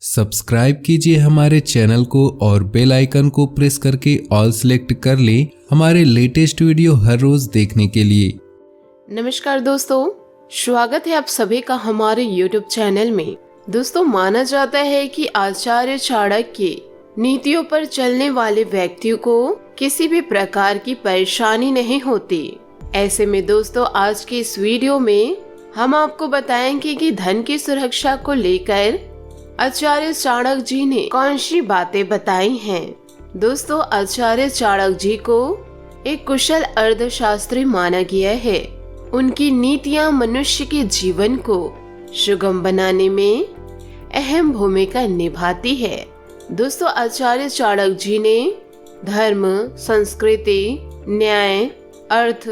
Subscribe कीजिए हमारे channel को और बेल आइकन को प्रेस करके ऑल सेलेक्ट कर लें हमारे लेटेस्ट वीडियो हर रोज देखने के लिए। नमस्कार दोस्तों, स्वागत है आप सभी का हमारे YouTube चैनल में। दोस्तों, माना जाता है कि आचार्य चाणक्य नीतियों पर चलने वाले व्यक्तियों को किसी भी प्रकार की परेशानी नहीं होती। ऐसे में दोस्तों, आज की इस वीडियो में हम आपको बताएंगे कि धन की सुरक्षा को लेकर आचार्य चाणक्य जी ने कौन सी बातें बताई हैं। दोस्तों, आचार्य चाणक्य जी को एक कुशल अर्थशास्त्री माना गया है। उनकी नीतियां मनुष्य के जीवन को सुगम बनाने में अहम भूमिका निभाती है। दोस्तों, आचार्य चाणक्य जी ने धर्म, संस्कृति, न्याय, अर्थ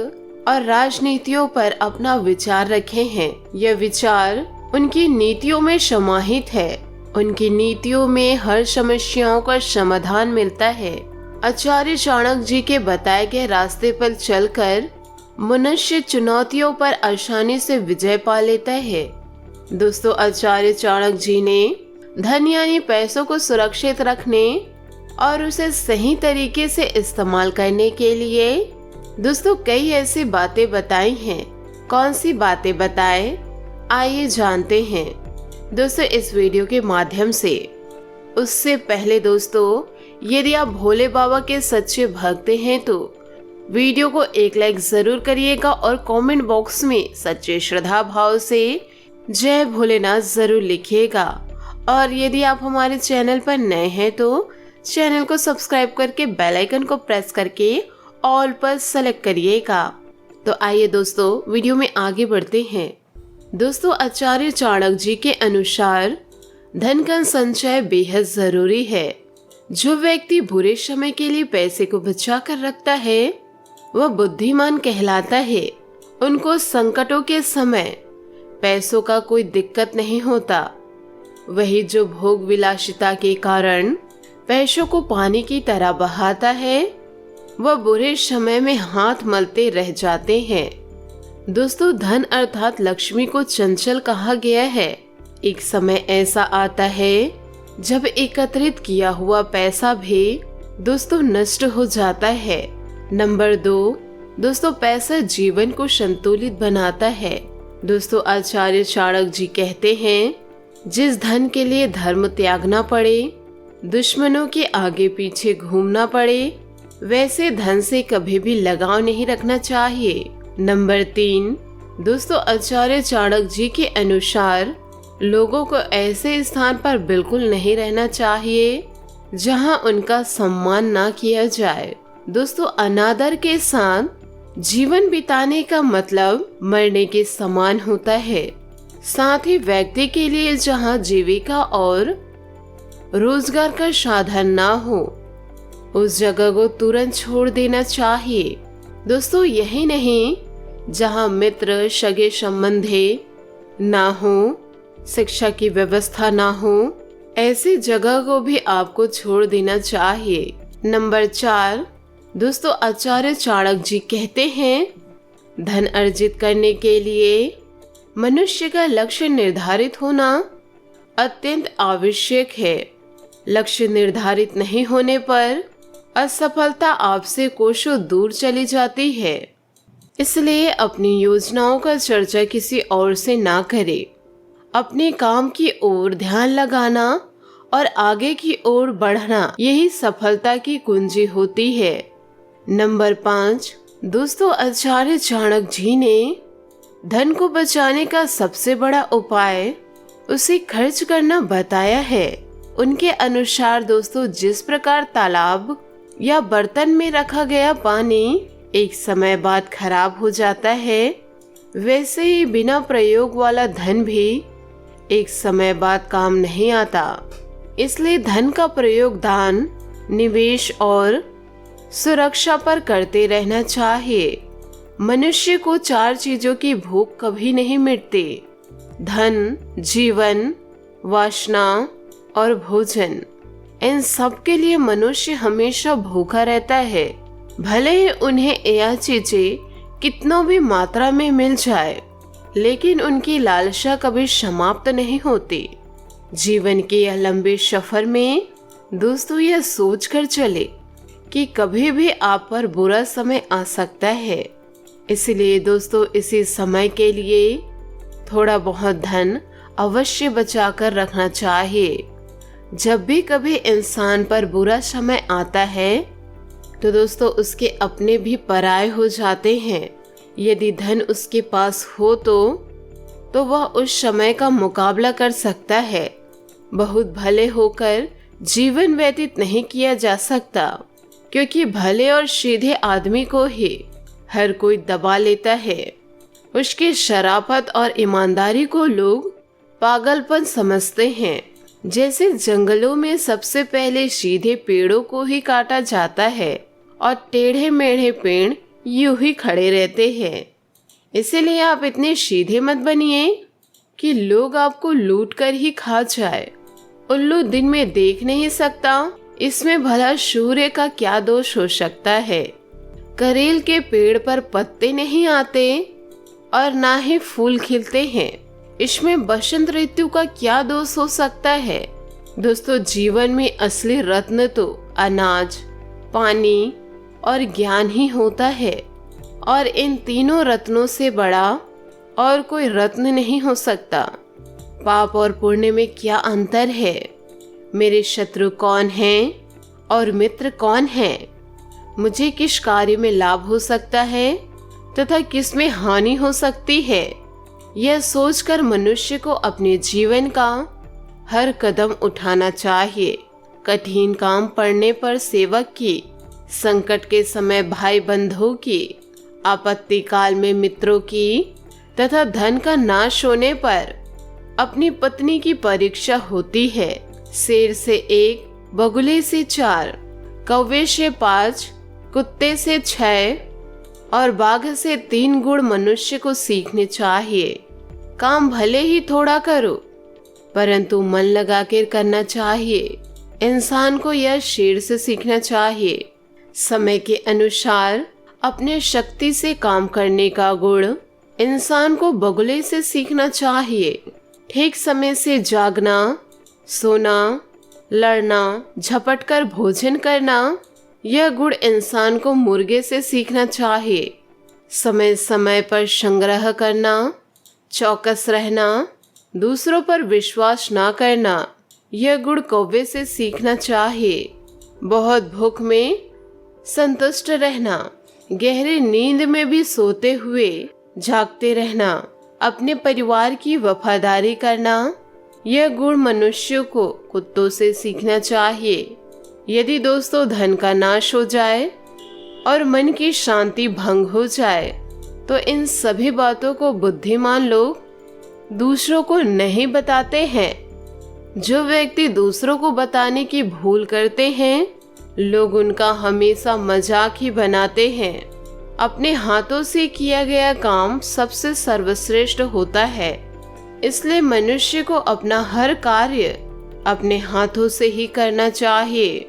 और राजनीतियों पर अपना विचार रखे हैं। यह विचार उनकी नीतियों में समाहित है। उनकी नीतियों में हर समस्याओं का समाधान मिलता है। आचार्य चाणक्य जी के बताए गए रास्ते पर चलकर मनुष्य चुनौतियों पर आसानी से विजय पा लेता है। दोस्तों, आचार्य चाणक्य जी ने धन यानी पैसों को सुरक्षित रखने और उसे सही तरीके से इस्तेमाल करने के लिए दोस्तों कई ऐसी बातें बताई हैं। कौन सी बातें बताए, आइए जानते हैं दोस्तों इस वीडियो के माध्यम से। उससे पहले दोस्तों, यदि आप भोले बाबा के सच्चे भक्त हैं तो वीडियो को एक लाइक जरूर करिएगा और कमेंट बॉक्स में सच्चे श्रद्धा भाव से जय भोलेनाथ जरूर लिखिएगा। और यदि आप हमारे चैनल पर नए हैं तो चैनल को सब्सक्राइब करके बेल आइकन को प्रेस करके ऑल पर सेलेक्ट करिएगा। तो आइए दोस्तों, वीडियो में आगे बढ़ते हैं। दोस्तों, आचार्य चाणक्य जी के अनुसार धन का संचय बेहद जरूरी है। जो व्यक्ति बुरे समय के लिए पैसे को बचा कर रखता है वह बुद्धिमान कहलाता है। उनको संकटों के समय पैसों का कोई दिक्कत नहीं होता। वही जो भोग विलासिता के कारण पैसों को पानी की तरह बहाता है वह बुरे समय में हाथ मलते रह जाते हैं। दोस्तों, धन अर्थात लक्ष्मी को चंचल कहा गया है। एक समय ऐसा आता है जब एकत्रित किया हुआ पैसा भी दोस्तों नष्ट हो जाता है। नंबर 2, दोस्तों पैसा जीवन को संतुलित बनाता है। दोस्तों, आचार्य चाणक्य जी कहते हैं, जिस धन के लिए धर्म त्यागना पड़े, दुश्मनों के आगे पीछे घूमना पड़े, वैसे धन से कभी भी लगाव नहीं रखना चाहिए। नंबर 3, दोस्तों आचार्य चाणक्य जी के अनुसार लोगों को ऐसे स्थान पर बिल्कुल नहीं रहना चाहिए जहां उनका सम्मान ना किया जाए। दोस्तों, अनादर के साथ जीवन बिताने का मतलब मरने के समान होता है। साथ ही व्यक्ति के लिए जहां जीविका और रोजगार का साधन ना हो उस जगह को तुरंत छोड़ देना चाहिए। दोस्तों, यही नहीं, जहां मित्र सगे संबंधी ना हो, शिक्षा की व्यवस्था ना हो, ऐसी जगह को भी आपको छोड़ देना चाहिए। नंबर 4, दोस्तों आचार्य चाणक्य जी कहते हैं, धन अर्जित करने के लिए मनुष्य का लक्ष्य निर्धारित होना अत्यंत आवश्यक है। लक्ष्य निर्धारित नहीं होने पर असफलता आपसे कोसों दूर चली जाती है। इसलिए अपनी योजनाओं का चर्चा किसी और से ना करें। अपने काम की ओर ध्यान लगाना और आगे की ओर बढ़ना यही सफलता की कुंजी होती है। नंबर 5, दोस्तों आचार्य चाणक्य जी ने धन को बचाने का सबसे बड़ा उपाय उसे खर्च करना बताया है। उनके अनुसार दोस्तों, जिस प्रकार तालाब या बर्तन में रखा गया पानी एक समय बाद खराब हो जाता है, वैसे ही बिना प्रयोग वाला धन भी एक समय बाद काम नहीं आता। इसलिए धन का प्रयोग दान, निवेश और सुरक्षा पर करते रहना चाहिए। मनुष्य को 4 चीजों की भूख कभी नहीं मिटती: धन, जीवन, वासना और भोजन। इन सब के लिए मनुष्य हमेशा भूखा रहता है, भले ही उन्हें यह चीजें कितनों भी मात्रा में मिल जाए, लेकिन उनकी लालसा कभी समाप्त नहीं होती। जीवन के यह लंबे सफर में दोस्तों यह सोच कर चले कि कभी भी आप पर बुरा समय आ सकता है। इसलिए दोस्तों इसी समय के लिए थोड़ा बहुत धन अवश्य बचा कर रखना चाहिए। जब भी कभी इंसान पर बुरा समय आता है तो दोस्तों उसके अपने भी पराये हो जाते हैं। यदि धन उसके पास हो तो वह उस समय का मुकाबला कर सकता है। बहुत भले होकर जीवन व्यतीत नहीं किया जा सकता, क्योंकि भले और सीधे आदमी को ही हर कोई दबा लेता है। उसकी शराफत और ईमानदारी को लोग पागलपन समझते हैं। जैसे जंगलों में सबसे पहले सीधे पेड़ों को ही काटा जाता है और टेढ़े मेढ़े पेड़ यूं ही खड़े रहते हैं। इसीलिए आप इतने सीधे मत बनिए कि लोग आपको लूट कर ही खा जाए। उल्लू दिन में देख नहीं सकता, इसमें भला सूर्य का क्या दोष हो सकता है। करेल के पेड़ पर पत्ते नहीं आते और ना ही फूल खिलते हैं, इसमें बसंत ऋतु का क्या दोष हो सकता है। दोस्तों जीवन में असली रत्न तो अनाज, पानी और ज्ञान ही होता है, और इन तीनों रत्नों से बड़ा और कोई रत्न नहीं हो सकता। पाप और पुण्य में क्या अंतर है? मेरे शत्रु कौन हैं और मित्र कौन हैं? मुझे किस कार्य में लाभ हो सकता है तथा किस में हानि हो सकती है, यह सोचकर मनुष्य को अपने जीवन का हर कदम उठाना चाहिए। कठिन काम पड़ने पर सेवक की, संकट के समय भाई बंधुओं की, आपत्ति काल में मित्रों की तथा धन का नाश होने पर अपनी पत्नी की परीक्षा होती है। शेर से 1, बगुले से 4, कौवे से 5, कुत्ते से 6 और बाघ से 3 गुण मनुष्य को सीखने चाहिए। काम भले ही थोड़ा करो, परंतु मन लगा कर करना चाहिए। इंसान को यह शेर से सीखना चाहिए। समय के अनुसार अपने शक्ति से काम करने का गुण इंसान को बगुले से सीखना चाहिए। ठीक समय से जागना, सोना, लड़ना, झपट कर भोजन करना, यह गुण इंसान को मुर्गे से सीखना चाहिए। समय समय पर संग्रह करना, चौकस रहना, दूसरों पर विश्वास ना करना, यह गुण कौवे से सीखना चाहिए। बहुत भूख में संतुष्ट रहना, गहरी नींद में भी सोते हुए जागते रहना, अपने परिवार की वफादारी करना, यह गुण मनुष्य को कुत्तों से सीखना चाहिए। यदि दोस्तों धन का नाश हो जाए और मन की शांति भंग हो जाए तो इन सभी बातों को बुद्धिमान लोग दूसरों को नहीं बताते हैं। जो व्यक्ति दूसरों को बताने की भूल करते हैं, लोग उनका हमेशा मजाक ही बनाते हैं। अपने हाथों से किया गया काम सबसे सर्वश्रेष्ठ होता है। इसलिए मनुष्य को अपना हर कार्य अपने हाथों से ही करना चाहिए।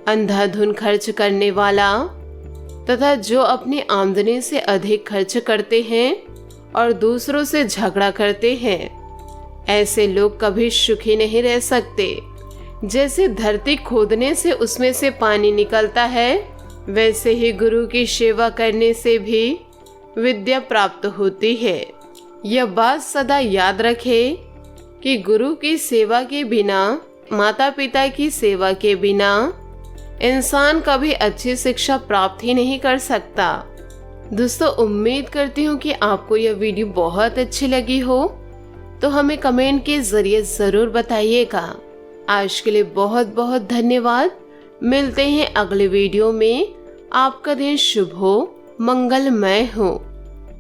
अंधाधुन खर्च करने वाला तथा जो अपनी आमदनी से अधिक खर्च करते हैं और दूसरों से झगड़ा करते हैं, ऐसे लोग कभी सुखी नहीं रह सकते। जैसे धरती खोदने से उसमें से पानी निकलता है, वैसे ही गुरु की सेवा करने से भी विद्या प्राप्त होती है। यह बात सदा याद रखें कि गुरु की सेवा के बिना, माता पिता की सेवा के बिना इंसान कभी अच्छी शिक्षा प्राप्त ही नहीं कर सकता। दोस्तों उम्मीद करती हूँ कि आपको यह वीडियो बहुत अच्छी लगी हो, तो हमें कमेंट के जरिए जरूर बताइएगा। आज के लिए बहुत बहुत धन्यवाद। मिलते हैं अगले वीडियो में। आपका दिन शुभ हो, मंगलमय हो।